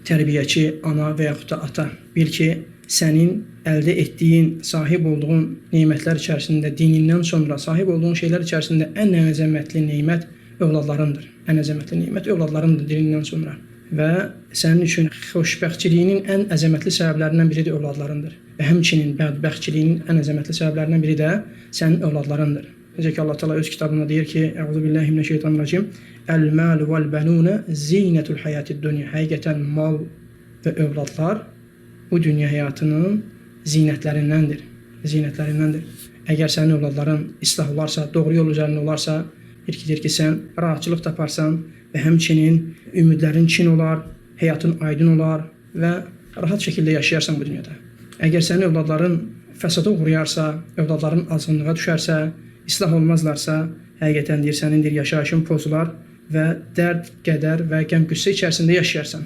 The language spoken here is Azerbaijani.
tərbiyəçi ana və yaxud da ata, bil ki, sənin əldə etdiyin, sahib olduğun nemətlər içərisində dinindən sonra sahib olduğun şeylər içərisində ən əzəmətli nemət övladlarındır. Ən əzəmətli nemət övladlarındır dinindən sonra. Və sənin üçün xoşbəxtçiliyinin ən əzəmətli səbəblərindən biri də övladlarındır. Və həmçinin bədbəxtçiliyinin ən əzəmətli səbəblərindən biri də sənin övladlarındır. Necə ki Allah Teala öz kitabında deyir ki: "Əuzubillahiminəşşeytanirracim. Əl-mal vəl-bənun zinətul hayatid-dunya." Həqiqətən mal və övladlar bu dünya həyatının zinətlərindəndir. Zinətlərindəndir. Əgər sənin övladların islah olarsa, doğru yol üzərində olarsa, deyir ki, sən rahatçılıq taparsan və həmçinin ümidlərin çin olar, həyatın aydın olar və rahat şəkildə yaşayarsan bu dünyada. Əgər sənin övladların fəsada uğrayarsa, övladların azğınlığa düşərsə, islah olmazlarsa, həqiqətən deyir, sənin yaşayışın pozular və dərd, qədər və qəm-qüssə içərisində yaşayarsan.